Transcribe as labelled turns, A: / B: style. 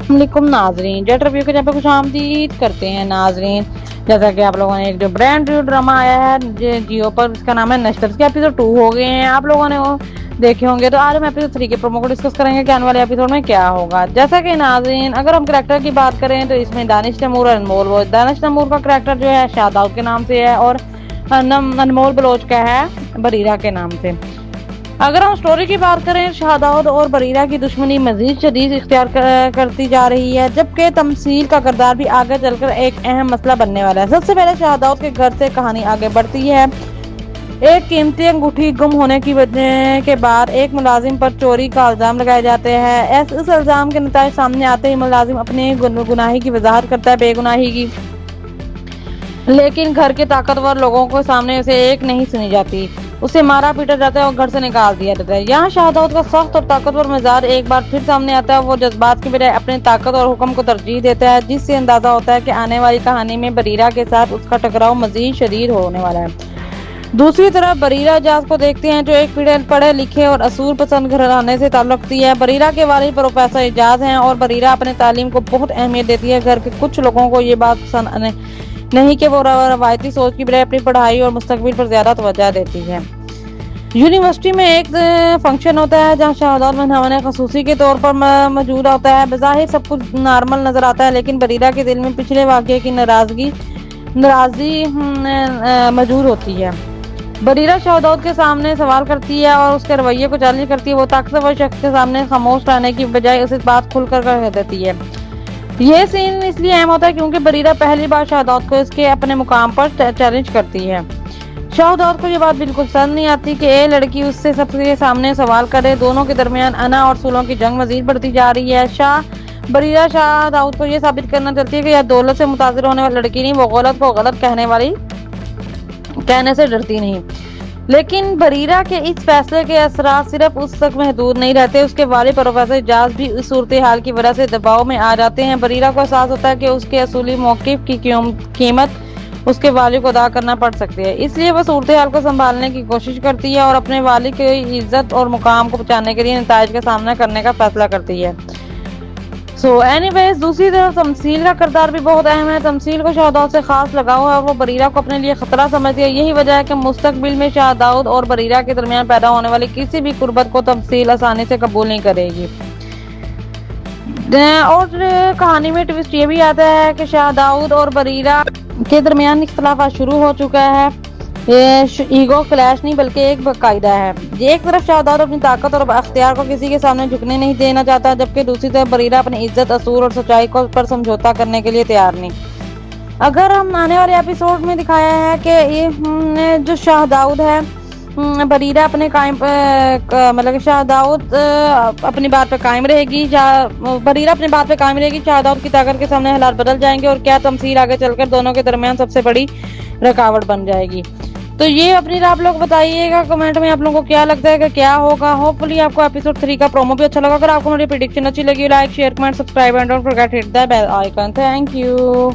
A: वालेकुम नाजरीन, jet review के जहाँ पे खुश आमदीद करते हैं नाजरीन। जैसा कि आप लोगों ने एक जो ब्रांड न्यू ड्रामा आया है जियो पर, इसका नाम है नश्तर। के एपिसोड 2 हो गए हैं, आप लोगों ने वो देखे होंगे। तो आज हम एपिसोड 3 के प्रोमो को डिस्कस करेंगे कि आने वाले एपिसोड में क्या होगा। जैसा कि नाजरीन, अगर हम करेक्टर की बात करें तो इसमें दानिश तैमूर और अनमोल, दानिश तैमूर का करेक्टर जो है शादाब के नाम से है और अनमोल बलोच का है बरीरा के नाम से। अगर हम स्टोरी की बात करें, शादाउद और बरीरा की दुश्मनी मजीद शदीद इख्तियार करती जा रही है, जबकि तमसील का किरदार भी आगे चलकर एक अहम मसला बनने वाला है। सबसे पहले शादाउद के घर से कहानी आगे बढ़ती है। एक कीमती अंगूठी गुम होने की वजह के बाद एक मुलाजिम पर चोरी का इल्जाम लगाए जाते हैं। इस इल्जाम के नतीजे सामने आते ही मुलाजिम अपने गुनाही की वजाहत करता है, बेगुनाही की, लेकिन घर के ताकतवर लोगों को सामने उसे एक नहीं सुनी जाती। उसे मारा पीटा जाता है और घर से निकाल दिया जाता है। यहाँ शादाउद का सख्त और ताकतवर मिजाज एक बार फिर सामने आता है। वो जज्बात की बजाय अपने ताकत और हुक्म को तरजीह देता है, जिससे अंदाजा होता है कि आने वाली कहानी में बरीरा के साथ उसका टकराव मजीद शदीद होने वाला है। दूसरी तरफ बरीरा एजाज को देखते हैं, जो एक पढ़े लिखे और असूल पसंद घराने से ताल्लुक रखती है। बरीरा के वालिद प्रोफेसर एजाज हैं और बरीरा अपने तालीम को बहुत अहमियत देती है। घर के कुछ लोगों को ये बात पसंद नहीं कि वो रवायती सोच की बजाय अपनी पढ़ाई और मुस्तकबिल पर ज्यादा तवज्जो देती है। यूनिवर्सिटी में एक फंक्शन होता है जहाँ शादाउद मेहमान खसूसी के तौर पर मौजूद होता है। बज़ाहिर सब कुछ नॉर्मल नजर आता है, लेकिन बरीरा के दिल में पिछले वाक़ये की नाराजगी मौजूद होती है। बरीरा शादाउद के सामने सवाल करती है और उसके रवैये को चैलेंज करती है। वो ताकतवर शख्स के सामने खामोश रहने की बजाय उसे बात खुलकर कह देती है। यह सीन इसलिए अहम होता है क्योंकि बरीरा पहली बार शादाउद को इसके अपने मुकाम पर चैलेंज करती है। शादाउद को ये बात बिल्कुल पसंद नहीं आती कि ये लड़की उससे सबके सामने सवाल करे। दोनों के दरमियान अना और सुलों की जंग मजीद बढ़ती जा रही है। बरीरा शादाउद को ये साबित करना चाहती है कि यह दौलत से मुतासिर होने वाली लड़की नहीं, वो गलत को गलत कहने से डरती नहीं। लेकिन बरीरा के इस फैसले के असरात सिर्फ उस तक महदूद नहीं रहते। उसके वालिद प्रोफेसर एजाज भी इस सूरत हाल की वजह से दबाव में आ जाते हैं। बरीरा को एहसास होता है कि उसके असूली मौक़िफ़ की कीमत उसके वालिद को अदा करना पड़ सकती है, इसलिए वह सूरत हाल को संभालने की कोशिश करती है और अपने वालिद की इज्जत और मुकाम को बचाने के लिए नताइज का सामना करने का फैसला करती है। एनीवेज, दूसरी तरफ तमसील का किरदार भी बहुत अहम है। तमसील को शादाउद से खास लगाव है और वो बरीरा को अपने लिए खतरा समझती है। यही वजह है कि मुस्तकबिल में शादाउद और बरीरा के दरमियान पैदा होने वाली किसी भी कुर्बत को तमसील आसानी से कबूल नहीं करेगी। और कहानी में ट्विस्ट ये भी आता है कि शादाउद और बरीरा के दरमियान इख्तलाफ शुरू हो चुका है। ये ईगो क्लैश नहीं बल्कि एक बाकायदा है। एक तरफ शादाउद अपनी ताकत और अख्तियार को किसी के सामने झुकने नहीं देना चाहता, जबकि दूसरी तरफ बरीरा अपनी इज्जत, असूल और सच्चाई को पर समझौता करने के लिए तैयार नहीं। अगर हम आने वाले एपिसोड में दिखाया है कि ये जो शादाउद है, बरीरा अपने मतलब शादाउद अपनी बात पे कायम रहेगी, बरीरा अपनी बात पे कायम रहेगी, शादाउद की ताकत के सामने हालात बदल जाएंगे और क्या तमसील आगे चलकर दोनों के दरमियान सबसे बड़ी रुकावट बन जाएगी। तो ये अपनी आप लोग बताइएगा कमेंट में आप लोगों को क्या लगता है कि क्या होगा। होपफुली आपको एपिसोड 3 का प्रोमो भी अच्छा लगा। अगर आपको मेरी प्रेडिक्शन अच्छी लगी, like share comment subscribe and don't forget hit the bell icon. Thank you.